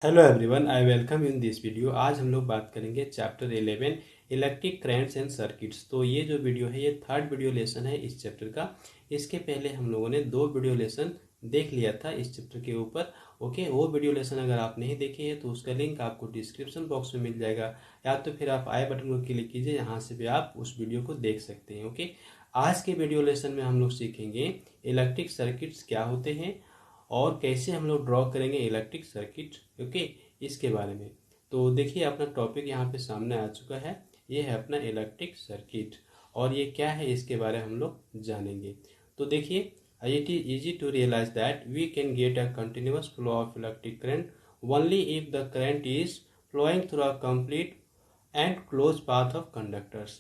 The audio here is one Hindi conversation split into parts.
Hello everyone, I welcome in this video. आज हम लोग बात करेंगे chapter 11 electric currents and circuits. तो ये जो वीडियो है ये थर्ड वीडियो लेसन है इस चैप्टर का। इसके पहले हम लोगों ने दो वीडियो लेसन देख लिया था इस चैप्टर के ऊपर। ओके, वो वीडियो लेसन अगर आप नहीं देखे हैं तो उसका लिंक आपको डिस्क्रिप्शन बॉक्स में मिल जाएगा, या तो फिर आप आई बटन को क्लिक कीजिए, यहाँ से भी आप उस वीडियो को देख सकते हैं। ओके, आज के वीडियो लेसन में हम लोग सीखेंगे इलेक्ट्रिक सर्किट्स क्या होते हैं और कैसे हम लोग ड्रॉ करेंगे इलेक्ट्रिक सर्किट। ओके, इसके बारे में तो देखिए अपना टॉपिक यहाँ पे सामने आ चुका है। ये है अपना इलेक्ट्रिक सर्किट और ये क्या है इसके बारे में हम लोग जानेंगे। तो देखिए, it is easy to realize that we can get a continuous flow of electric current only if the current is flowing through a complete and closed path of conductors।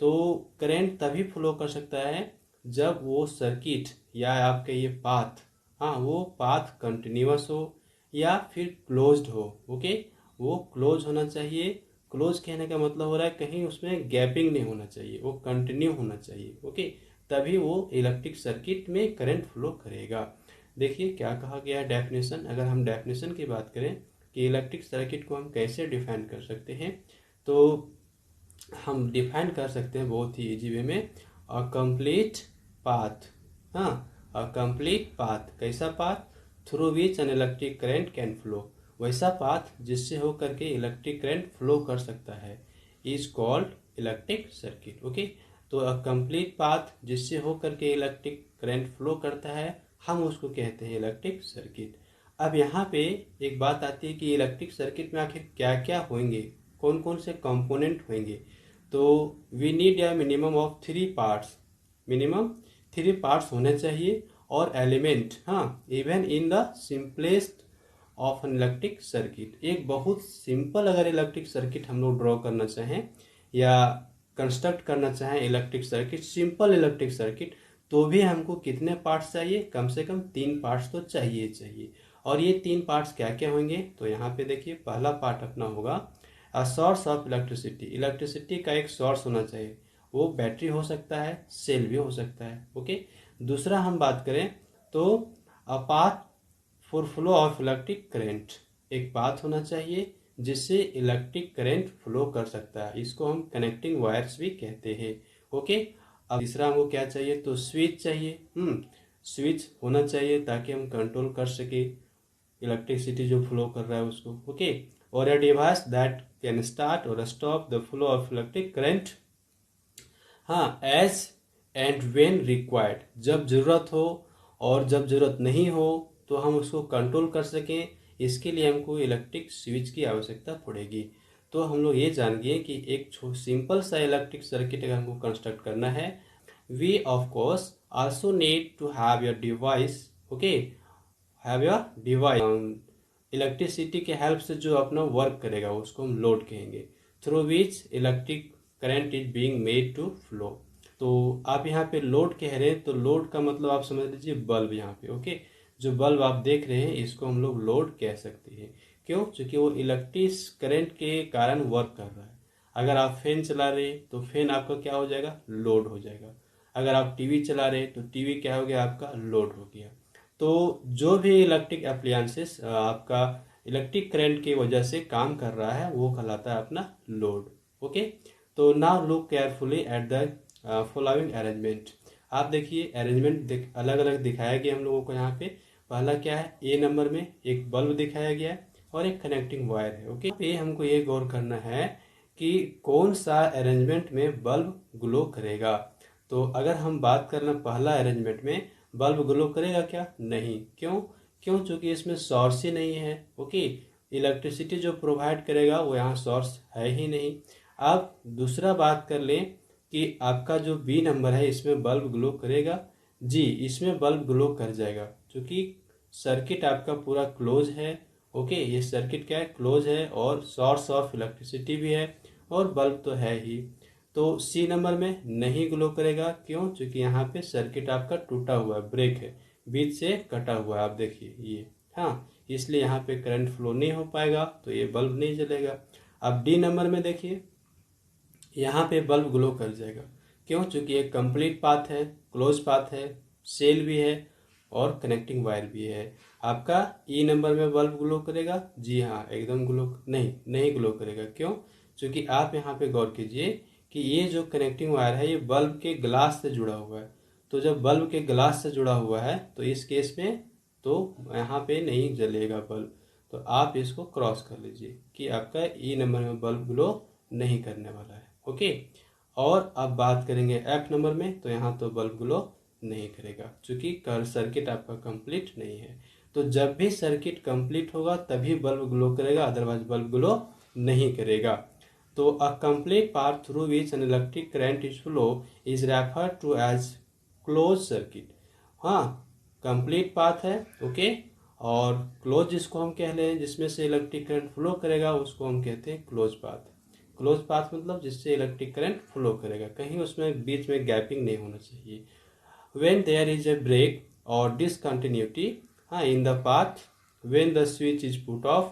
तो करंट तभी फ्लो कर सकता है जब वो सर्किट या आपके ये पाथ, हाँ वो पाथ कंटिन्यूअस हो या फिर क्लोज्ड हो। ओके, वो क्लोज होना चाहिए। क्लोज कहने का मतलब हो रहा है कहीं उसमें गैपिंग नहीं होना चाहिए, वो कंटिन्यू होना चाहिए। ओके, तभी वो इलेक्ट्रिक सर्किट में करंट फ्लो करेगा। देखिए क्या कहा गया है डेफिनेशन। अगर हम डेफिनेशन की बात करें कि इलेक्ट्रिक सर्किट को हम कैसे डिफाइन कर सकते हैं, तो हम डिफाइन कर सकते हैं बहुत ही इजी वे में, अ कंप्लीट पाथ। हाँ, अ कंप्लीट पाथ कैसा path? Through which an electric current can flow. वैसा पाथ जिससे होकर के इलेक्ट्रिक करंट फ्लो कर सकता है is called electric circuit. Okay, तो अ कंप्लीट पाथ जिससे होकर के इलेक्ट्रिक करंट फ्लो करता है हम उसको कहते हैं इलेक्ट्रिक सर्किट। अब यहाँ पे एक बात आती है कि इलेक्ट्रिक सर्किट में आखिर क्या क्या होंगे, कौन कौन से कंपोनेंट होंगे। तो we need a minimum of 3 parts. Minimum 3 parts होने चाहिए और एलिमेंट, हाँ even in the simplest of an electric circuit. एक बहुत सिंपल अगर इलेक्ट्रिक सर्किट हम लोग ड्रॉ करना चाहें या कंस्ट्रक्ट करना चाहें electric circuit, simple electric circuit, तो भी हमको कितने पार्ट्स चाहिए? कम से कम 3 पार्ट्स तो चाहिए चाहिए। और ये 3 पार्ट्स क्या क्या होंगे? तो यहाँ पे देखिए पहला पार्ट अपना होगा सोर्स ऑफ इलेक्ट्रिसिटी। इलेक्ट्रिसिटी का एक सोर्स होना चाहिए, वो बैटरी हो सकता है, सेल भी हो सकता है। ओके, दूसरा हम बात करें तो a path for flow of electric current. एक पाथ होना चाहिए जिससे इलेक्ट्रिक करंट फ्लो कर सकता है, इसको हम कनेक्टिंग वायर्स भी कहते हैं। ओके, अब तीसरा हमको क्या चाहिए? तो स्विच चाहिए। स्विच होना चाहिए ताकि हम कंट्रोल कर सके इलेक्ट्रिसिटी जो फ्लो कर रहा है उसको। ओके, और a device that can start or stop the flow of electric current, हाँ as and when required, जब जरूरत हो और जब जरूरत नहीं हो तो हम उसको कंट्रोल कर सकें, इसके लिए हमको इलेक्ट्रिक स्विच की आवश्यकता पड़ेगी। तो हम लोग ये जान गए कि एक सिंपल सा इलेक्ट्रिक सर्किट अगर हमको कंस्ट्रक्ट करना है, we of course also need to have your device. Okay, have your device electricity के हेल्प से जो अपना वर्क करेगा उसको हम लोड कहेंगे, through which electric current is being made to flow. तो आप यहाँ पे लोड कह रहे हैं, तो लोड का मतलब आप समझ लीजिए बल्ब। यहाँ पे ओके, जो बल्ब आप देख रहे हैं इसको हम लोग लोड कह सकते हैं। क्यों? क्योंकि वो इलेक्ट्रिक करंट के कारण वर्क कर रहा है। अगर आप फैन चला रहे हैं तो फैन आपका क्या हो जाएगा? लोड हो जाएगा। अगर आप टीवी चला रहे हैं तो टीवी क्या हो गया? आपका लोड हो गया। तो जो भी इलेक्ट्रिक अप्लायंसेस आपका इलेक्ट्रिक करंट की वजह से काम कर रहा है वो कहलाता है अपना लोड। ओके, तो now look carefully at the following arrangement. आप देखिए अरेंजमेंट अलग अलग दिखाया गया हम लोगों को यहाँ पे। पहला क्या है? ए नंबर में एक बल्ब दिखाया गया है और एक कनेक्टिंग वायर है। ओके, ये हमको ये गौर करना है कि कौन सा अरेंजमेंट में बल्ब ग्लो करेगा। तो अगर हम बात करना पहला अरेंजमेंट में, बल्ब ग्लो करेगा क्या? नहीं। क्यों? क्यों? चूंकि इसमें सोर्स ही नहीं है। ओके, इलेक्ट्रिसिटी जो प्रोवाइड करेगा वो यहाँ सोर्स है ही नहीं। अब दूसरा बात कर लें कि आपका जो बी नंबर है इसमें बल्ब ग्लो करेगा। जी, इसमें बल्ब ग्लो कर जाएगा क्योंकि सर्किट आपका पूरा क्लोज है। ओके, ये सर्किट क्या है? क्लोज है और सोर्स ऑफ इलेक्ट्रिसिटी भी है और बल्ब तो है ही। तो सी नंबर में नहीं ग्लो करेगा। क्यों? क्योंकि यहाँ पे सर्किट आपका टूटा हुआ है, ब्रेक है, बीच से कटा हुआ है। आप देखिए ये, हाँ, इसलिए यहाँ पे करंट फ्लो नहीं हो पाएगा, तो ये बल्ब नहीं जलेगा। अब डी नंबर में देखिए, यहाँ पे बल्ब ग्लो कर जाएगा। क्यों? क्योंकि एक कंप्लीट पाथ है, क्लोज पाथ है, सेल भी है और कनेक्टिंग वायर भी है। आपका ई नंबर में बल्ब ग्लो करेगा? जी हाँ, एकदम ग्लो नहीं ग्लो करेगा। क्यों? क्योंकि आप यहाँ पे गौर कीजिए कि ये जो कनेक्टिंग वायर है ये बल्ब के ग्लास से जुड़ा हुआ है। तो जब बल्ब के ग्लास से जुड़ा हुआ है तो इस केस में तो यहाँ पे नहीं जलेगा बल्ब। तो आप इसको क्रॉस कर लीजिए कि आपका ई नंबर में बल्ब ग्लो नहीं करने वाला है। ओके। और अब बात करेंगे एफ नंबर में, तो यहाँ तो बल्ब ग्लो नहीं करेगा क्योंकि सर्किट आपका कंप्लीट नहीं है। तो जब भी सर्किट कंप्लीट होगा तभी बल्ब ग्लो करेगा, अदरवाइज बल्ब ग्लो नहीं करेगा। तो a complete path through which an electric current is flow is referred to as close circuit. हाँ, कंप्लीट पाथ है, ओके। और क्लोज जिसको हम कह रहे हैं जिसमें से इलेक्ट्रिक करंट फ्लो करेगा उसको हम कहते हैं क्लोज पाथ। क्लोज पाथ मतलब जिससे इलेक्ट्रिक करंट फ्लो करेगा, कहीं उसमें बीच में गैपिंग नहीं होना चाहिए। when there is a break or discontinuity in the path, when the switch is put off,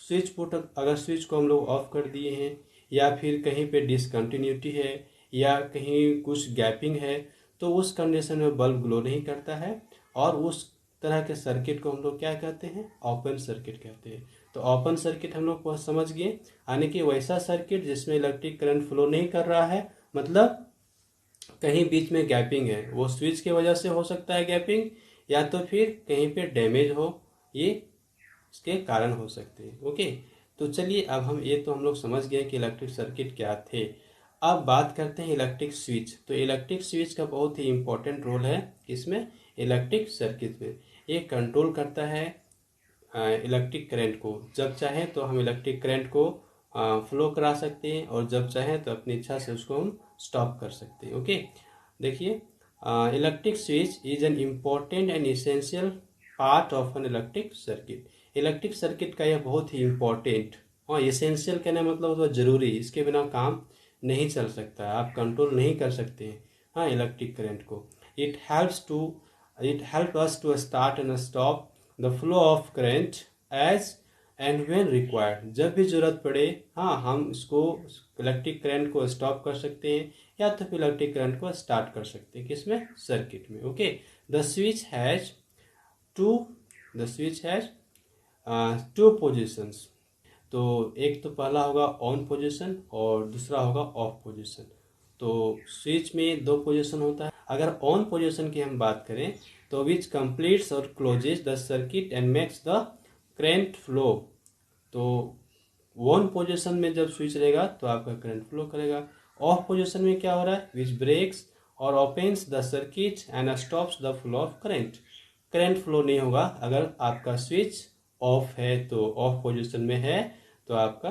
switch put अगर स्विच को हम लोग ऑफ कर दिए हैं या फिर कहीं पे डिसकंटिन्यूटी है या कहीं कुछ गैपिंग है तो उस कंडीशन में बल्ब ग्लो नहीं करता है। और उस तरह के सर्किट को हम लोग क्या कहते हैं? ओपन सर्किट कहते हैं। तो ओपन सर्किट हम लोग समझ गए, यानी कि वैसा सर्किट जिसमें इलेक्ट्रिक करंट फ्लो नहीं कर रहा है, मतलब कहीं बीच में गैपिंग है, वो स्विच की वजह से हो सकता है गैपिंग, या तो फिर कहीं पे डैमेज हो, ये इसके कारण हो सकते हैं। ओके। तो चलिए अब हम लोग समझ गए कि इलेक्ट्रिक सर्किट क्या थे। अब बात करते हैं इलेक्ट्रिक स्विच। तो इलेक्ट्रिक स्विच का बहुत ही इंपॉर्टेंट रोल है इसमें, इलेक्ट्रिक सर्किट में। ये कंट्रोल करता है इलेक्ट्रिक करंट को। जब चाहे तो हम इलेक्ट्रिक करंट को फ्लो करा सकते हैं और जब चाहे तो अपनी इच्छा से उसको हम स्टॉप कर सकते हैं। ओके। देखिए, electric switch is an important and essential part of an electric circuit. Electric circuit का यह बहुत ही इम्पोर्टेंट और इसेंशियल कहने मतलब तो जरूरी, इसके बिना काम नहीं चल सकता, आप कंट्रोल नहीं कर सकते हैं हाँ इलेक्ट्रिक करंट को। It help us to start and stop the flow of current as and when required. जब भी जरूरत पड़े हाँ हम इसको इलेक्ट्रिक करंट को स्टॉप कर सकते हैं या तो फिर इलेक्ट्रिक करंट को स्टार्ट कर सकते हैं, किसमें? सर्किट में। Okay. The switch has two the switch has two positions. तो एक तो पहला होगा ऑन पोजीशन और दूसरा होगा ऑफ पोजीशन। तो स्विच में दो पोजीशन होता है। अगर ऑन पोजीशन की हम बात करें तो विच कंप्लीट्स और closes the circuit and makes the current flow. तो ऑन पोजीशन में जब स्विच रहेगा तो आपका करंट फ्लो करेगा। ऑफ पोजीशन में क्या हो रहा है? विच ब्रेक्स और opens the circuit and stops the flow of current. Current flow नहीं होगा अगर आपका स्विच ऑफ है, तो ऑफ पोजीशन में है तो आपका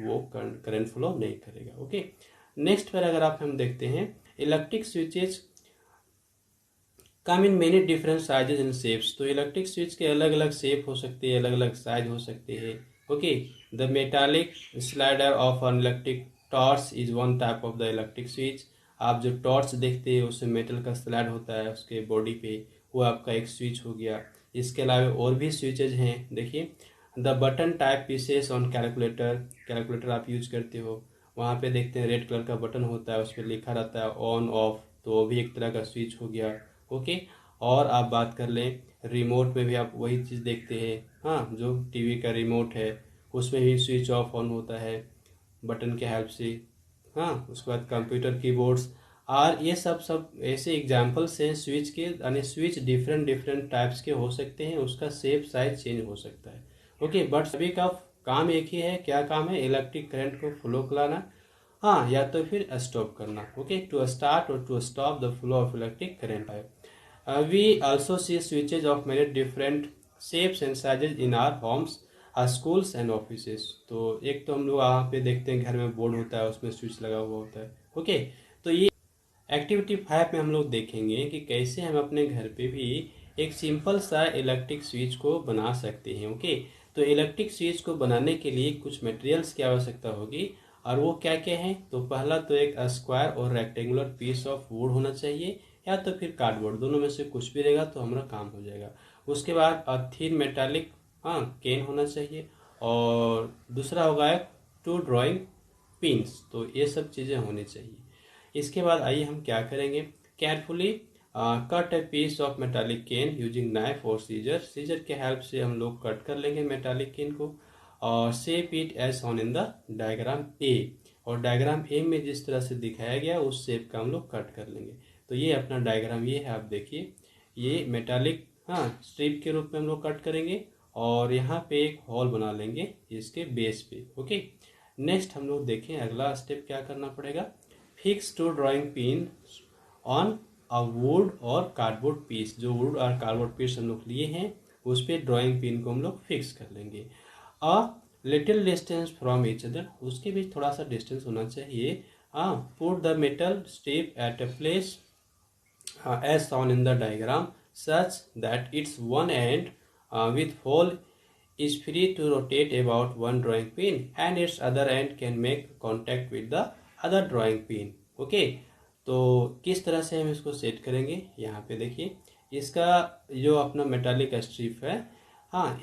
वो करंट फ्लो नहीं करेगा। ओके। नेक्स्ट पर अगर हम देखते हैं, electric switches come in many different sizes and shapes. तो इलेक्ट्रिक स्विच के अलग अलग शेप हो सकते हैं, अलग अलग साइज हो सकते हैं। Okay. The metallic slider of an electric torch is one type of the electric switch. आप जो टॉर्च देखते हैं उसमें मेटल का स्लाइड होता है उसके बॉडी पे, वो आपका एक स्विच हो गया। इसके अलावा और भी स्विचेज हैं। देखिए, the button type pieces on calculator. Calculator आप यूज करते हो, वहाँ पे देखते हैं रेड कलर का बटन होता है, उस पर लिखा रहता है ऑन ऑफ, तो वो भी एक तरह का स्विच हो गया। ओके। और आप बात कर लें रिमोट में भी आप वही चीज़ देखते हैं हाँ, जो टीवी का रिमोट है उसमें भी स्विच ऑफ ऑन होता है बटन के हेल्प से। हाँ, उसके बाद कंप्यूटर कीबोर्ड्स और ये सब ऐसे एग्जाम्पल्स हैं स्विच के, यानी स्विच डिफरेंट डिफरेंट टाइप्स के हो सकते हैं, उसका शेप साइज चेंज हो सकता है। ओके। बट सभी का काम एक ही है। क्या काम है? इलेक्ट्रिक करंट को फ्लो कराना हाँ, या तो फिर स्टॉप करना। ओके। टू स्टार्ट और to stop the flow of electric current है। We also see switches of many different shapes and sizes in our homes, schools and offices। तो एक तो हम लोग वहाँ पे देखते हैं घर में बोर्ड होता है उसमें स्विच लगा हुआ होता है। ओके। तो ये एक्टिविटी 5 में हम लोग देखेंगे कि कैसे हम अपने घर पे भी एक सिंपल सा इलेक्ट्रिक स्विच को बना सकते हैं। ओके। तो इलेक्ट्रिक स्विच को बनाने के लिए कुछ मटेरियल्स की आवश्यकता होगी और वो क्या क्या है? तो पहला तो एक स्क्वायर और रेक्टेंगुलर पीस ऑफ वुड होना चाहिए या तो फिर कार्डबोर्ड, दोनों में से कुछ भी रहेगा तो हमारा काम हो जाएगा। उसके बाद थिन मेटालिक केन होना चाहिए और दूसरा होगा 2 ड्राइंग पिन्स। तो ये सब चीज़ें होनी चाहिए। इसके बाद आइए हम क्या करेंगे, carefully cut a piece of metallic can using knife और सीजर। सीजर के हेल्प से हम लोग कट कर लेंगे मेटालिक केन को और shape it as on in the diagram A. और डायग्राम ए में जिस तरह से दिखाया गया उस शेप का हम लोग कट कर लेंगे। तो ये अपना डायग्राम ये है, आप देखिए ये मेटालिक स्ट्रिप के रूप में हम लोग कट करेंगे और यहाँ पे एक होल बना लेंगे इसके बेस पे। ओके, नेक्स्ट हम लोग देखें अगला स्टेप क्या करना पड़ेगा। Fix two drawing pin on a wood और कार्डबोर्ड पीस। जो वुड और कार्डबोर्ड पीस हम लोग लिए हैं उस पर ड्राइंग पिन को हम लोग फिक्स कर लेंगे। A little distance from each other, उसके बीच थोड़ा सा डिस्टेंस होना चाहिए। Put the metal strip at a place as shown in the diagram such that its one end with hole is free to rotate about one drawing pin and its other end can make contact with the other drawing pin। Okay, तो किस तरह से हम इसको सेट करेंगे, यहाँ पे देखिए इसका जो अपना मेटालिक स्ट्रिप है,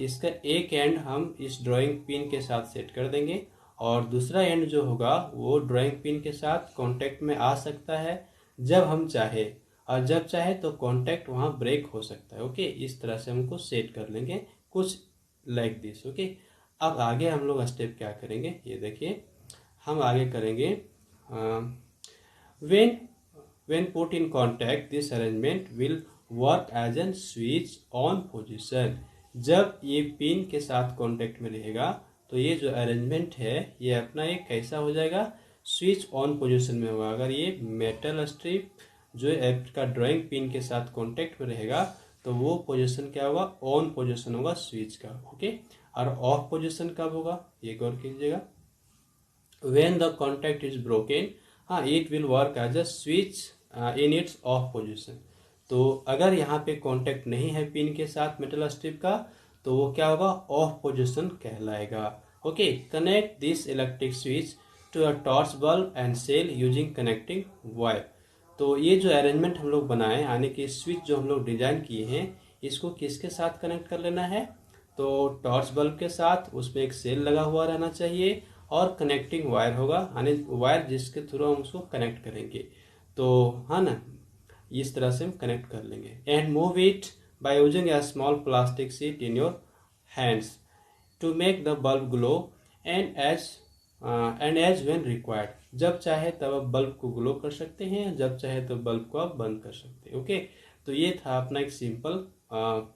इसका एक एंड हम इस ड्राइंग पिन के साथ सेट कर देंगे और दूसरा एंड जो होगा वो ड्राइंग पिन के साथ कांटेक्ट में आ सकता है जब हम चाहे, और जब चाहे तो कांटेक्ट वहाँ ब्रेक हो सकता है। ओके, इस तरह से हमको सेट कर लेंगे कुछ लाइक दिस। ओके, अब आगे हम लोग स्टेप क्या करेंगे, ये देखिए हम आगे करेंगे when put in contact this arrangement will work as an switch on position। जब ये पिन के साथ कांटेक्ट में रहेगा तो ये जो अरेंजमेंट है ये अपना एक कैसा हो जाएगा, स्विच ऑन पोजीशन में होगा। अगर ये मेटल स्ट्रिप जो आपका ड्राइंग पिन के साथ कांटेक्ट में रहेगा तो वो पोजीशन क्या होगा, ऑन पोजीशन होगा स्विच का। ओके, और ऑफ पोजीशन कब होगा ये गौर कीजिएगा, when the contact is broken it will work as a switch in its off position. तो अगर यहाँ पे कांटेक्ट नहीं है पिन के साथ मेटल स्ट्रिप का तो वो क्या होगा, ऑफ पोजीशन कहलाएगा। Okay, connect this electric switch to a torch bulb and cell using connecting wire. तो ये जो अरेंजमेंट हम लोग बनाए यानी कि स्विच जो हम लोग डिजाइन किए हैं इसको किसके साथ कनेक्ट कर लेना है, तो टॉर्च बल्ब के साथ, उसमें एक सेल लगा हुआ रहना चाहिए और कनेक्टिंग वायर होगा यानी वायर जिसके थ्रू हम उसको कनेक्ट करेंगे। तो हाँ ना, इस तरह से हम कनेक्ट कर लेंगे। And move it by using a small plastic sheet in your hands to make the bulb glow and as when required. जब चाहे तब आप बल्ब को ग्लो कर सकते हैं, जब चाहे तो बल्ब को आप बंद कर सकते हैं। ओके, तो ये था अपना एक सिंपल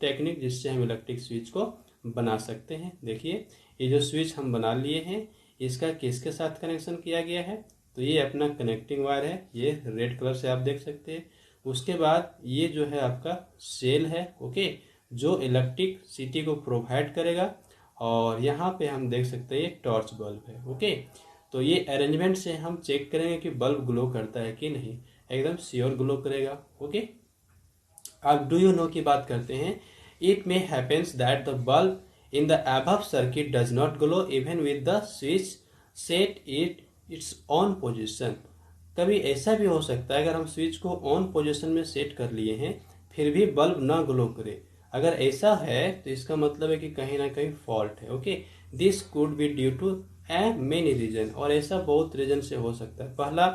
टेक्निक जिससे हम इलेक्ट्रिक स्विच को बना सकते हैं। देखिए ये जो स्विच हम बना लिए हैं इसका किसके साथ कनेक्शन किया गया है, तो ये अपना कनेक्टिंग वायर है, ये रेड कलर से आप देख सकते हैं। उसके बाद ये जो है आपका सेल है, ओके, जो इलेक्ट्रिसिटी को प्रोवाइड करेगा और यहाँ पे हम देख सकते हैं ये टॉर्च बल्ब है। ओके, तो ये अरेंजमेंट से हम चेक करेंगे कि बल्ब ग्लो करता है कि नहीं, एकदम श्योर ग्लो करेगा। ओके, अब डू यू नो की बात करते हैं। It may happens that the bulb in the above circuit does not glow even with the switch set it's on position. कभी ऐसा भी हो सकता है अगर हम स्विच को ऑन पोजिशन में सेट कर लिए हैं फिर भी बल्ब ना ग्लो करे। अगर ऐसा है तो इसका मतलब है कि कहीं ना कहीं फॉल्ट है। Okay, this could be due to many reason, और ऐसा बहुत रीजन से हो सकता है। पहला,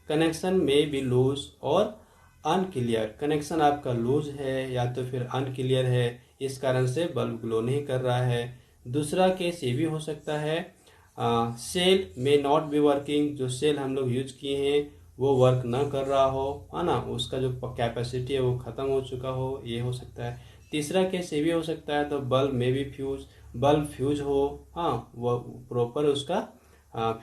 कनेक्शन में बी लूज और अनक्लियर। कनेक्शन आपका लूज है या तो फिर अनक्लियर है, इस कारण से बल्ब ग्लो नहीं कर रहा है। दूसरा केस ये भी हो सकता है सेल में नॉट बी वर्किंग, जो सेल हम लोग यूज किए हैं वो वर्क ना कर रहा हो, है ना, उसका जो कैपेसिटी है वो खत्म हो चुका हो, ये हो सकता है। तीसरा केस ये भी हो सकता है तो बल्ब में भी बल्ब फ्यूज हो, वो प्रॉपर उसका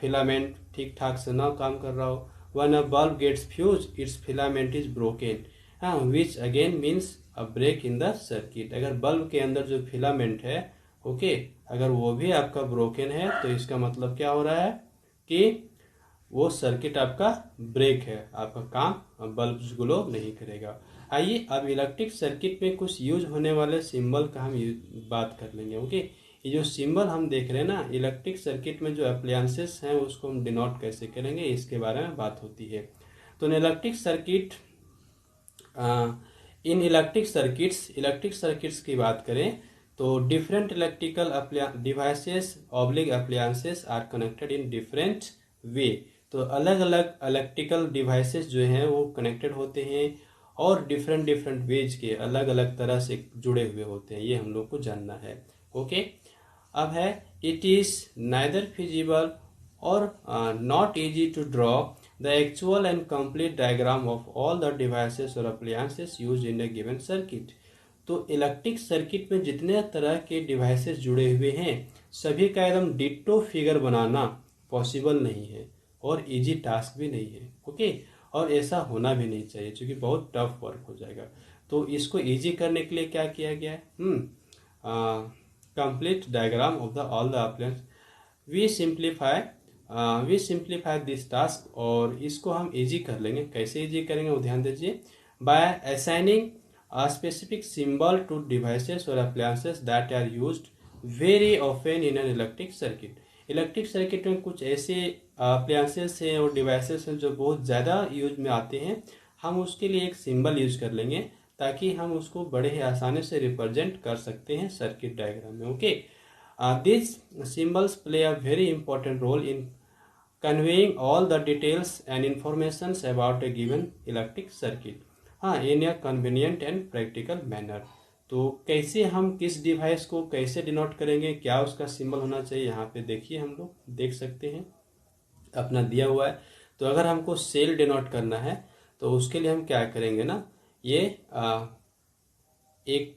फिलामेंट ठीक ठाक से ना काम कर रहा हो। When a bulb gets fuse its filament is broken which again means a break in the circuit. अगर बल्ब के अंदर जो फिलामेंट है, ओके, अगर वो भी आपका ब्रोकन है तो इसका मतलब क्या हो रहा है कि वो सर्किट आपका ब्रेक है, आपका काम बल्ब ग्लो नहीं करेगा। आइए अब इलेक्ट्रिक सर्किट में कुछ यूज होने वाले सिंबल का हम बात कर लेंगे। ओके, ये जो सिंबल हम देख रहे हैं ना, इलेक्ट्रिक सर्किट में जो अप्लायंसेस हैं उसको हम डिनोट कैसे करेंगे इसके बारे में बात होती है। तो इन इलेक्ट्रिक सर्किट्स की बात करें तो different electrical devices oblique appliances are connected in different way. तो अलग अलग इलेक्ट्रिकल डिवाइसेस जो हैं वो कनेक्टेड होते हैं और डिफरेंट डिफरेंट वेज के अलग अलग तरह से जुड़े हुए होते हैं, ये हम लोग को जानना है। ओके, अब है इट इज नाइदर फिजिबल और not easy to draw the actual and complete diagram of all the devices और appliances use in a given circuit. तो इलेक्ट्रिक सर्किट में जितने तरह के डिवाइसेस जुड़े हुए हैं सभी का एकदम डिट्टो फिगर बनाना पॉसिबल नहीं है और इजी टास्क भी नहीं है। ओके, और ऐसा होना भी नहीं चाहिए क्योंकि बहुत टफ वर्क हो जाएगा। तो इसको इजी करने के लिए क्या किया गया है, complete diagram of the all the appliance, we simplify this task. और इसको हम इजी कर लेंगे। कैसे इजी करेंगे वो ध्यान दीजिए, by assigning a specific symbol to devices or appliances that are used very often in an electric circuit। Electric circuit में कुछ ऐसे अप्लायंसेस हैं और डिवाइसेस हैं जो बहुत ज़्यादा यूज में आते हैं, हम उसके लिए एक सिंबल यूज कर लेंगे ताकि हम उसको बड़े ही आसानी से रिप्रेजेंट कर सकते हैं सर्किट डायग्राम में। Okay, this symbols play a very important role in conveying all the details and informations about a given electric circuit, हाँ, इन ए कन्वीनियंट एंड प्रैक्टिकल मैनर। तो कैसे हम किस डिवाइस को कैसे डिनोट करेंगे, क्या उसका सिंबल होना चाहिए, यहाँ पे देखिए हम लोग देख सकते हैं अपना दिया हुआ है। तो अगर हमको सेल डिनोट करना है तो उसके लिए हम क्या करेंगे ना, ये एक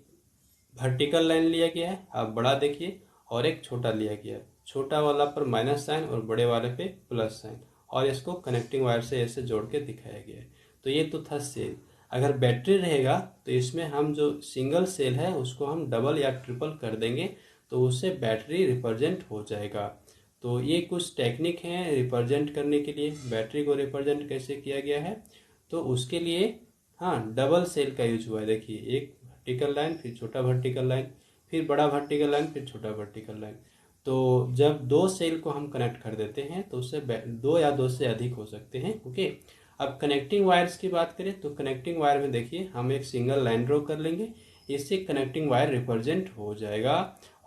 वर्टिकल लाइन लिया गया है, आप बड़ा देखिए, और एक छोटा लिया गया है। छोटा वाला पर माइनस साइन और बड़े वाले पे प्लस साइन, और इसको कनेक्टिंग वायर से ऐसे जोड़ के दिखाया गया है। तो ये तो था सेल। अगर बैटरी रहेगा तो इसमें हम जो सिंगल सेल है उसको हम डबल या ट्रिपल कर देंगे तो उससे बैटरी रिप्रेजेंट हो जाएगा। तो ये कुछ टेक्निक है रिप्रेजेंट करने के लिए, बैटरी को रिप्रेजेंट कैसे किया गया है। तो उसके लिए हाँ, डबल सेल का यूज हुआ है। देखिए, एक वर्टिकल लाइन, फिर छोटा वर्टिकल लाइन, फिर बड़ा वर्टिकल लाइन, फिर छोटा वर्टिकल लाइन। तो जब दो सेल को हम कनेक्ट कर देते हैं तो उससे दो या दो से अधिक हो सकते हैं। ओके, अब कनेक्टिंग वायर्स की बात करें तो कनेक्टिंग वायर में देखिए हम एक सिंगल लाइन ड्रॉ कर लेंगे, इससे कनेक्टिंग वायर रिप्रेजेंट हो जाएगा।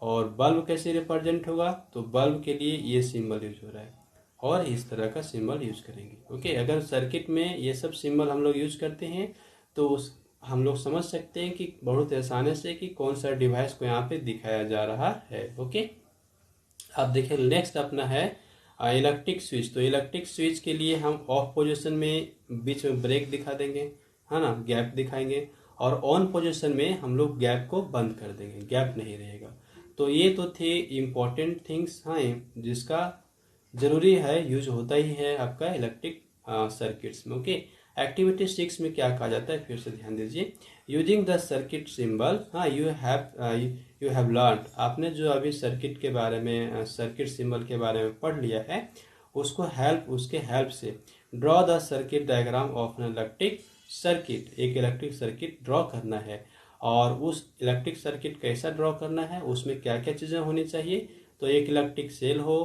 और बल्ब कैसे रिप्रेजेंट होगा, तो बल्ब के लिए ये सिंबल यूज हो रहा है और इस तरह का सिंबल यूज करेंगे। ओके, अगर सर्किट में ये सब सिंबल हम लोग यूज करते हैं तो हम लोग समझ सकते हैं कि बहुत आसानी से कि कौन सा डिवाइस को यहाँ पे दिखाया जा रहा है। ओके, अब देखिए नेक्स्ट अपना है इलेक्ट्रिक स्विच। तो इलेक्ट्रिक स्विच के लिए हम ऑफ पोजीशन में बीच में ब्रेक दिखा देंगे, है ना, गैप दिखाएंगे, और ऑन पोजीशन में हम लोग गैप को बंद कर देंगे, गैप नहीं रहेगा। तो ये तो थे इम्पोर्टेंट थिंग्स हैं जिसका जरूरी है, यूज होता ही है आपका इलेक्ट्रिक सर्किट्स में। ओके, एक्टिविटी 6 में क्या कहा जाता है, फिर से ध्यान दीजिए, यूजिंग द सर्किट सिंबल। हाँ, यू हैव लर्न, आपने जो अभी सर्किट के बारे में सर्किट सिंबल के बारे में पढ़ लिया है उसके हेल्प से draw the circuit diagram of an electric circuit, एक इलेक्ट्रिक सर्किट ड्रॉ करना है। और उस इलेक्ट्रिक सर्किट कैसा ड्रॉ करना है, उसमें क्या क्या चीज़ें होनी चाहिए। तो एक इलेक्ट्रिक सेल हो,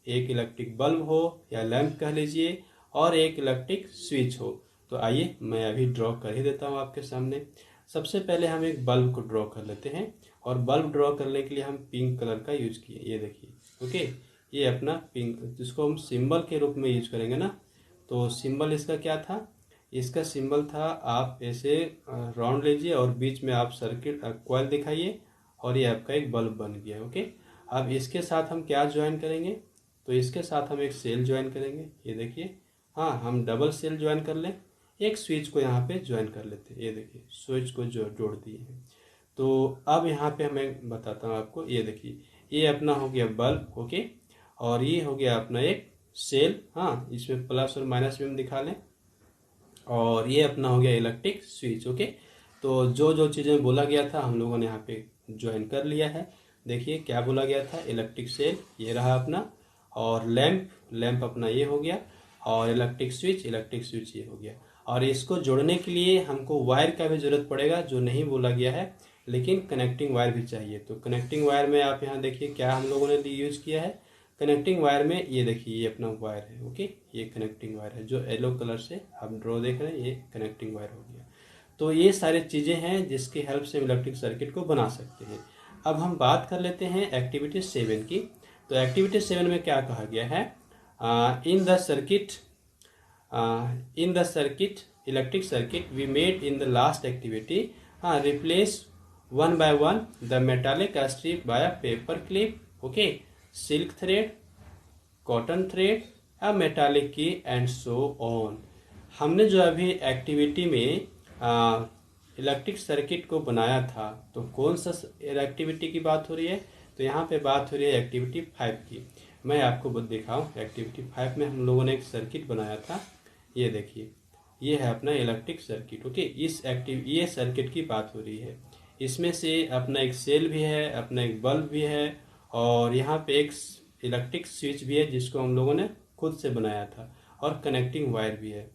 एक इलेक्ट्रिक बल्ब हो या लैंप कह लीजिए, और एक इलेक्ट्रिक स्विच हो। तो आइए मैं अभी ड्रॉ कर ही देता हूँ आपके सामने। सबसे पहले हम एक बल्ब को ड्रॉ कर लेते हैं, और बल्ब ड्रॉ करने के लिए हम पिंक कलर का यूज किए, ये देखिए। ओके, ये अपना पिंक, जिसको हम सिंबल के रूप में यूज करेंगे ना। तो सिंबल इसका क्या था, इसका सिंबल था, आप ऐसे राउंड लीजिए और बीच में आप सर्किट कॉइल दिखाइए, और ये आपका एक बल्ब बन गया। ओके, अब इसके साथ हम क्या ज्वाइन करेंगे, तो इसके साथ हम एक सेल ज्वाइन करेंगे, ये देखिए। हाँ, हम डबल सेल ज्वाइन कर लें, एक स्विच को यहाँ पे ज्वाइन कर लेते हैं, ये देखिए स्विच को जोड़ दिए हैं। तो अब यहाँ पे मैं बताता हूँ आपको, ये देखिए, ये अपना हो गया बल्ब। ओके, और ये हो गया अपना एक सेल, हाँ, इसमें प्लस और माइनस भी हम दिखा लें, और ये अपना हो गया इलेक्ट्रिक स्विच। ओके, तो जो जो चीज़ें बोला गया था हम लोगों ने यहाँ पे ज्वाइन कर लिया है। देखिए क्या बोला गया था, इलेक्ट्रिक सेल ये रहा अपना, और लैंप अपना ये हो गया, और इलेक्ट्रिक स्विच ये हो गया। और इसको जोड़ने के लिए हमको वायर का भी जरूरत पड़ेगा, जो नहीं बोला गया है, लेकिन कनेक्टिंग वायर भी चाहिए। तो कनेक्टिंग वायर में आप यहाँ देखिए क्या हम लोगों ने यूज किया है। कनेक्टिंग वायर में ये देखिए, ये अपना वायर है। ओके, ये कनेक्टिंग वायर है, जो येलो कलर से आप ड्रॉ देख रहे हैं, ये कनेक्टिंग वायर हो गया। तो ये सारी चीज़ें हैं जिसकी हेल्प से हम इलेक्ट्रिक सर्किट को बना सकते हैं। अब हम बात कर लेते हैं एक्टिविटी 7 की। तो एक्टिविटी 7 में क्या कहा गया है, इन the circuit electric circuit we made in the last activity. Replace one by one the metallic strip by a paper clip, okay, silk thread, cotton thread, a metallic की एंड सो ऑन। हमने जो अभी एक्टिविटी में इलेक्ट्रिक सर्किट को बनाया था, तो कौन सा एक्टिविटी की बात हो रही है? तो यहाँ पे बात हो रही है एक्टिविटी 5 की। मैं आपको दिखाऊं, एक्टिविटी 5 में हम लोगों ने एक सर्किट बनाया था। ये देखिए, ये है अपना इलेक्ट्रिक सर्किट, ओके। ये सर्किट की बात हो रही है। इसमें से अपना एक सेल भी है, अपना एक बल्ब भी है, और यहाँ पे एक इलेक्ट्रिक स्विच भी है जिसको हम लोगों ने खुद से बनाया था, और कनेक्टिंग वायर भी है।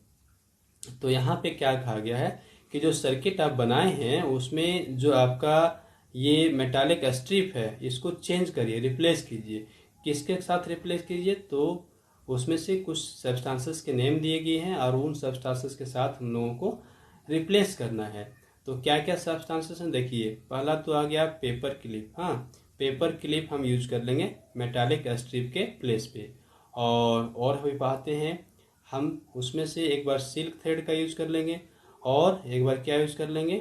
तो यहाँ पे क्या कहा गया है कि जो सर्किट आप बनाए हैं उसमें जो आपका ये मेटालिक स्ट्रिप है इसको चेंज करिए, रिप्लेस कीजिए। किसके साथ रिप्लेस कीजिए? तो उसमें से कुछ सब्सटेंसेस के नेम दिए गए हैं और उन सब्सटेंसेस के साथ हम लोगों को रिप्लेस करना है। तो क्या क्या सब्सटेंसेस हैं देखिए। पहला तो आ गया पेपर क्लिप। पेपर क्लिप हम यूज कर लेंगे मेटालिक स्ट्रिप के प्लेस पे। और भी पाते हैं हम, उसमें से एक बार सिल्क थ्रेड का यूज कर लेंगे, और एक बार क्या यूज कर लेंगे,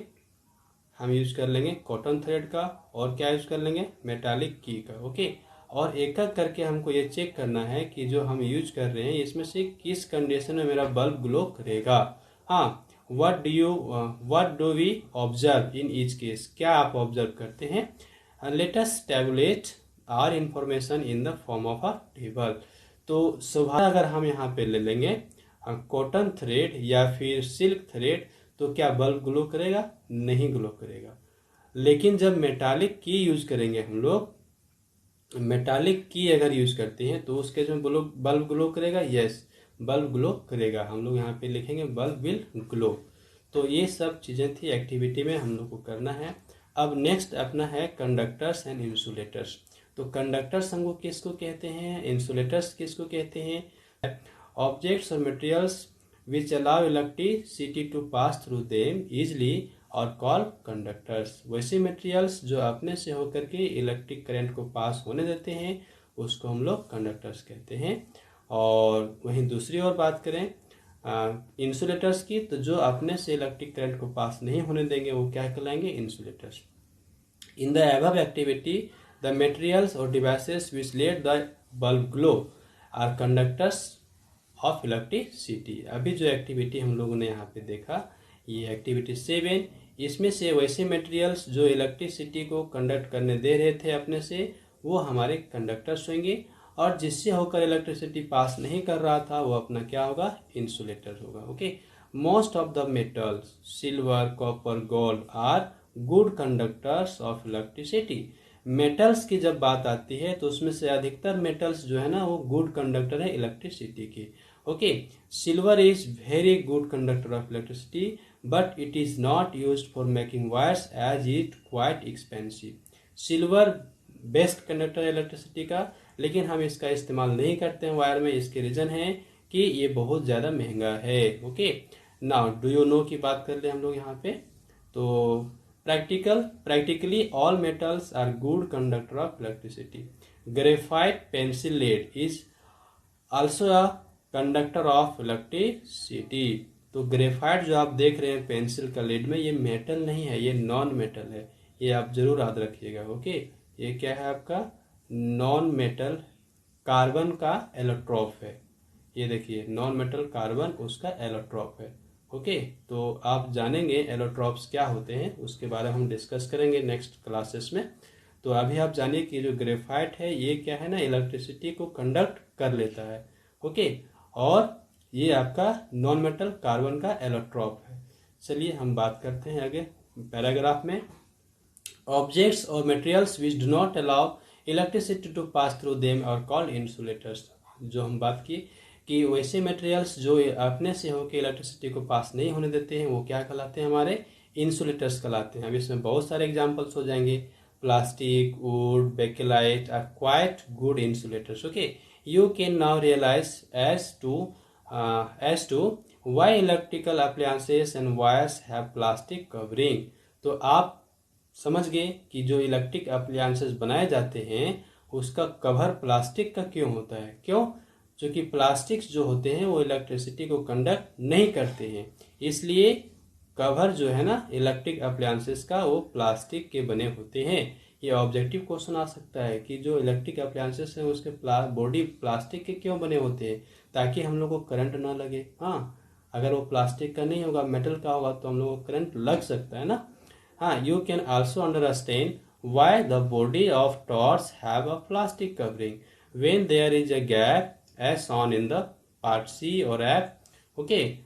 हम यूज कर लेंगे कॉटन थ्रेड का, और क्या यूज कर लेंगे, मेटालिक की का, ओके। और एक एक करके हमको ये चेक करना है कि जो हम यूज कर रहे हैं इसमें से किस कंडीशन में मेरा बल्ब ग्लो करेगा। What do we observe in each case? क्या आप ऑब्जर्व करते हैं? Let us tabulate our information in the form of a table. तो सुबह अगर हम यहाँ पे ले लेंगे कॉटन थ्रेड या फिर सिल्क थ्रेड, तो क्या बल्ब ग्लो करेगा? नहीं ग्लो करेगा। लेकिन जब मेटालिक की यूज करेंगे हम लोग, मेटालिक की अगर यूज करते हैं तो उसके जो बल्ब ग्लो करेगा, यस बल्ब ग्लो करेगा। हम लोग यहाँ पे लिखेंगे बल्ब विल ग्लो। तो ये सब चीजें थी एक्टिविटी में हम लोग को करना है। अब नेक्स्ट अपना है कंडक्टर्स एंड इंसुलेटर्स। तो कंडक्टर्स हमको किसको कहते हैं, इंसुलेटर्स किसको कहते हैं? ऑब्जेक्ट्स और materials which allow electricity to pass through them easily और कॉल कंडक्टर्स। वैसे मटेरियल्स जो अपने से होकर के इलेक्ट्रिक करंट को पास होने देते हैं उसको हम लोग कंडक्टर्स कहते हैं। और वहीं दूसरी ओर बात करें इंसुलेटर्स की, तो जो अपने से इलेक्ट्रिक करंट को पास नहीं होने देंगे वो क्या कहलाएंगे, insulators. In the above activity the materials और devices which let the bulb glow are conductors of electricity. अभी जो एक्टिविटी हम लोगों ने यहाँ पे देखा, ये एक्टिविटी 7, इसमें से वैसे मटेरियल्स जो इलेक्ट्रिसिटी को कंडक्ट करने दे रहे थे अपने से, वो हमारे कंडक्टर्स होंगे, और जिससे होकर इलेक्ट्रिसिटी पास नहीं कर रहा था वो अपना क्या होगा, इंसुलेटर होगा, okay. Most of the metals silver, copper, gold are good conductors of electricity. Metals की जब बात आती है तो उसमें से अधिकतर मेटल्स जो है ना वो गुड कंडक्टर है इलेक्ट्रिसिटी की, okay. Silver is very good conductor of electricity but it is not used for making wires as it quite expensive. Silver best conductor है इलेक्ट्रिसिटी का, लेकिन हम इसका इस्तेमाल नहीं करते हैं वायर में। इसके रीजन है कि ये बहुत ज्यादा महंगा है, okay. Now do you know की बात कर ले हम लोग यहाँ पे। तो practically all metals are good conductor of electricity. Graphite pencil lead is also a conductor of electricity. तो ग्रेफाइट जो आप देख रहे हैं पेंसिल का लेड में, ये मेटल नहीं है, ये नॉन मेटल है। ये आप जरूर याद रखिएगा, ओके। ये क्या है आपका, नॉन मेटल कार्बन का एलोट्रॉप है। ये देखिए नॉन मेटल कार्बन उसका एलोट्रॉप है, ओके। तो आप जानेंगे एलोट्रॉप्स क्या होते हैं, उसके बारे में हम डिस्कस करेंगे नेक्स्ट क्लासेस में। तो अभी आप जानिए कि जो ग्रेफाइट है ये क्या है ना, इलेक्ट्रिसिटी को कंडक्ट कर लेता है, ओके। और ये आपका नॉन मेटल कार्बन का एलोट्रॉप है। चलिए हम बात करते हैं आगे पैराग्राफ में। ऑब्जेक्ट्स और materials which do not allow electricity to pass through them are called insulators. जो हम बात की कि वैसे मटेरियल्स जो अपने से होकर इलेक्ट्रिसिटी को पास नहीं होने देते हैं वो क्या कहलाते हैं, हमारे इंसुलेटर्स कहलाते हैं। अब इसमें बहुत सारे एग्जांपल्स हो जाएंगे। Plastic, wood, bakelite are quite good insulators, okay. You can now realise as to why electrical appliances and wires have plastic covering. तो आप समझ गए कि जो इलेक्ट्रिक अप्लायंसेस बनाए जाते हैं उसका कवर प्लास्टिक का क्यों होता है। क्यों? क्योंकि प्लास्टिक्स जो होते हैं वो इलेक्ट्रिसिटी को कंडक्ट नहीं करते हैं, इसलिए कवर जो है ना इलेक्ट्रिक अप्लायंसेस का वो प्लास्टिक के बने होते हैं। ये ऑब्जेक्टिव क्वेश्चन आ सकता है कि जो इलेक्ट्रिक अप्लायंसेस हैं उसके बॉडी प्लास्टिक के क्यों बने होते हैं, ताकि हम लोग को करंट ना लगे। हाँ, अगर वो प्लास्टिक का नहीं होगा, मेटल का होगा, तो हम लोग को करंट लग सकता है ना। हाँ, you can also understand why the body of torch have a plastic covering when there is a gap as shown in the part C or F, okay,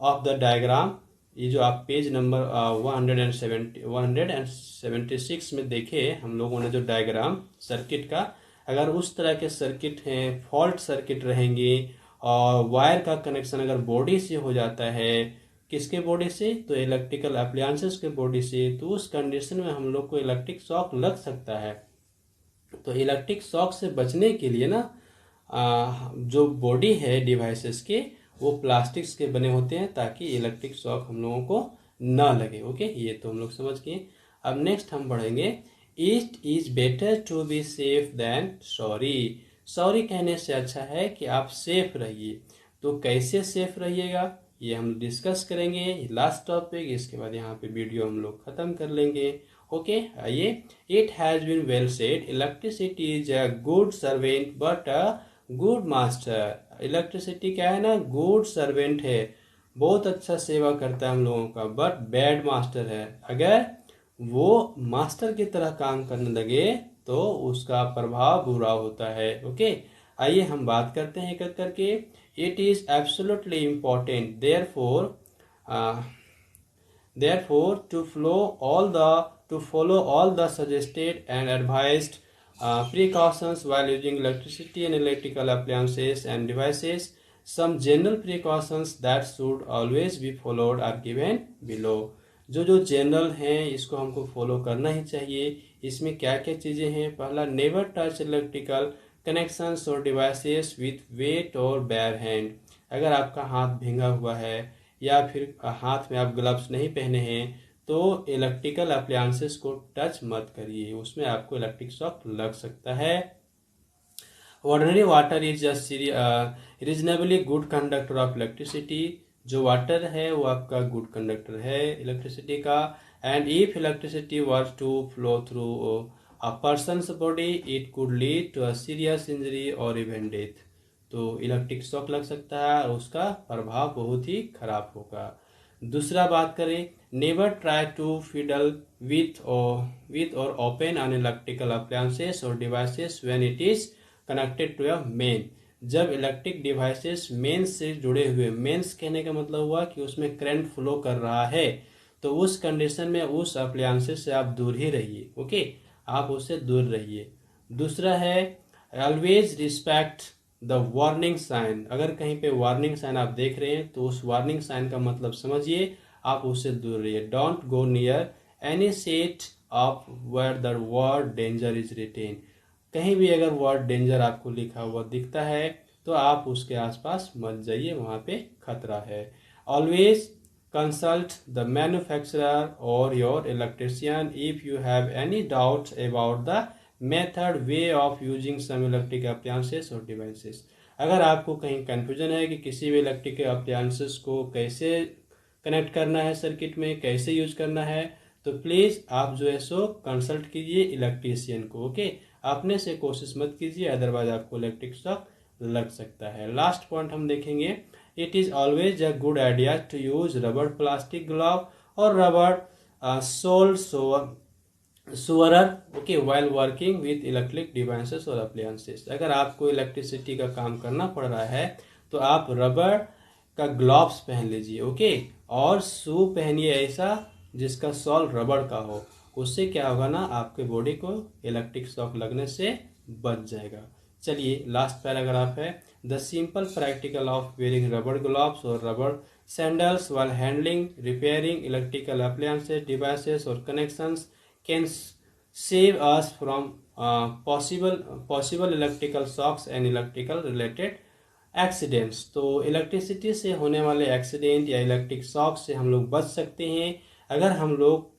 of the diagram। ये जो आप पेज नंबर 176 में देखे हम लोगों ने जो डायग्राम सर्किट का, अगर उस तरह के सर्किट हैं, फॉल्ट सर्किट रहेंगे और वायर का कनेक्शन अगर बॉडी से हो जाता है, किसके बॉडी से, तो इलेक्ट्रिकल अप्लायंसेस के बॉडी से, तो उस कंडीशन में हम लोग को इलेक्ट्रिक शॉक लग सकता है। तो इलेक्ट्रिक शॉक से बचने के लिए ना जो बॉडी है डिवाइसेस के वो प्लास्टिक्स के बने होते हैं, ताकि इलेक्ट्रिक शॉक हम लोगों को ना लगे। ओके, ये तो हम लोग समझ गए। अब नेक्स्ट हम पढ़ेंगे it is better to be safe than sorry. Sorry कहने से अच्छा है कि आप सेफ रहिए। तो कैसे सेफ रहिएगा ये हम डिस्कस करेंगे, लास्ट टॉपिक। इसके बाद यहाँ पे वीडियो हम लोग खत्म कर लेंगे। ओके, आइए। It has been well said, electricity is a good servant but a good master. Electricity क्या है ना, गुड सर्वेंट है, बहुत अच्छा सेवा करता है हम लोगों का, बट बैड मास्टर है। अगर वो मास्टर की तरह काम करने लगे तो उसका प्रभाव बुरा होता है। ओके, आइए हम बात करते हैं एक एक करके। It is absolutely important, therefore, to follow all the suggested and advised precautions while using electricity and electrical appliances and devices. Some general precautions that should always be followed are given below. जो जनरल हैं इसको हमको फॉलो करना ही चाहिए। इसमें क्या क्या चीज़ें हैं। पहला, नेवर टच इलेक्ट्रिकल कनेक्शंस और डिवाइसेस विथ वेट और बेयर हैंड। अगर आपका हाथ भींगा हुआ है या फिर हाथ में आप ग्लव्स नहीं पहने हैं तो इलेक्ट्रिकल अप्लायंसेस को टच मत करिए, उसमें आपको इलेक्ट्रिक शॉक लग सकता है। Ordinary water is reasonably good conductor of electricity. जो वाटर है वो आपका गुड कंडक्टर है इलेक्ट्रिसिटी का। And if electricity was to flow through a person's body it could lead to a serious injury or even death। तो इलेक्ट्रिक शॉक लग सकता है और उसका प्रभाव बहुत ही खराब होगा। दूसरा बात करें, never try to fiddle with or open an electrical appliances or devices when it is connected to a main। जब इलेक्ट्रिक डिवाइसेस मेन से जुड़े हुए, मेन्स कहने का मतलब हुआ कि उसमें करंट फ्लो कर रहा है, तो उस कंडीशन में उस अप्लायंसेस से आप दूर ही रहिए। ओके, आप उससे दूर रहिए। दूसरा है always respect the warning sign. अगर कहीं पे वार्निंग साइन आप देख रहे हैं तो उस वार्निंग साइन का मतलब समझिए, आप उससे दूर रहिए। Don't go near any set of where the word danger is written. कहीं भी अगर वर्ड डेंजर आपको लिखा हुआ दिखता है तो आप उसके आसपास मत जाइए, वहाँ पे खतरा है। Always consult the manufacturer or your electrician if you have any doubts about the method way of using some electric appliances or devices। अगर आपको कहीं कंफ्यूजन है कि किसी भी इलेक्ट्रिक अप्लायंसेस को कैसे कनेक्ट करना है सर्किट में, कैसे यूज करना है, तो प्लीज़ आप जो है सो कंसल्ट कीजिए इलेक्ट्रीशियन को। ओके, अपने से कोशिश मत कीजिए, अदरवाइज आपको इलेक्ट्रिक शॉक लग सकता है। लास्ट पॉइंट हम देखेंगे, it is always a good idea to use rubber plastic glove or rubber sole sewer okay while working with electric devices or appliances। अगर आपको इलेक्ट्रिसिटी का काम करना पड़ रहा है तो आप रबर का ग्लव्स पहन लीजिए। ओके, और शू पहनिए ऐसा जिसका सॉल रबर का हो। उससे क्या होगा ना, आपके बॉडी को इलेक्ट्रिक शॉक लगने से बच जाएगा। चलिए लास्ट पैराग्राफ है, the simple practical of wearing rubber gloves और rubber sandals while handling repairing electrical appliances devices or connections can save us from possible electrical shocks and electrical related accidents। तो इलेक्ट्रिसिटी से होने वाले एक्सीडेंट या इलेक्ट्रिक शॉक से हम लोग बच सकते हैं अगर हम लोग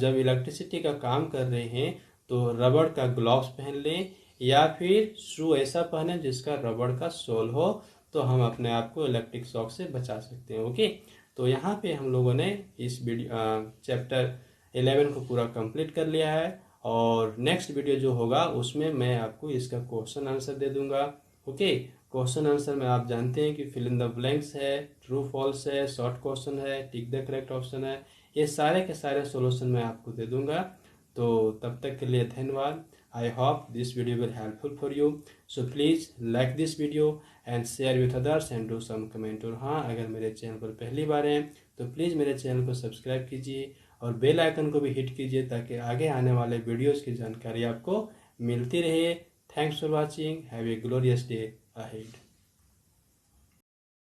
जब इलेक्ट्रिसिटी का काम कर रहे हैं तो रबर का ग्लव्स पहन लें या फिर शू ऐसा पहने जिसका रबड़ का सोल हो, तो हम अपने आप को इलेक्ट्रिक शॉक से बचा सकते हैं। ओके, तो यहाँ पे हम लोगों ने इस वीडियो चैप्टर 11 को पूरा कंप्लीट कर लिया है, और नेक्स्ट वीडियो जो होगा उसमें मैं आपको इसका क्वेश्चन आंसर दे दूंगा। ओके, क्वेश्चन आंसर में आप जानते हैं कि फिल इन द ब्लैंक्स है, ट्रू फॉल्स है, शॉर्ट क्वेश्चन है, टिक द करेक्ट ऑप्शन है, ये सारे के सारे सॉल्यूशन मैं आपको दे दूंगा। तो तब तक के लिए धन्यवाद। I hope this video will helpful for you, so please like this video and share with others and do some comment. और हाँ, अगर मेरे चैनल पर पहली बार हैं तो प्लीज़ मेरे चैनल को सब्सक्राइब कीजिए और बेल आइकन को भी हिट कीजिए, ताकि आगे आने वाले वीडियोस की जानकारी आपको मिलती रहे। Thanks for watching, have a glorious day ahead.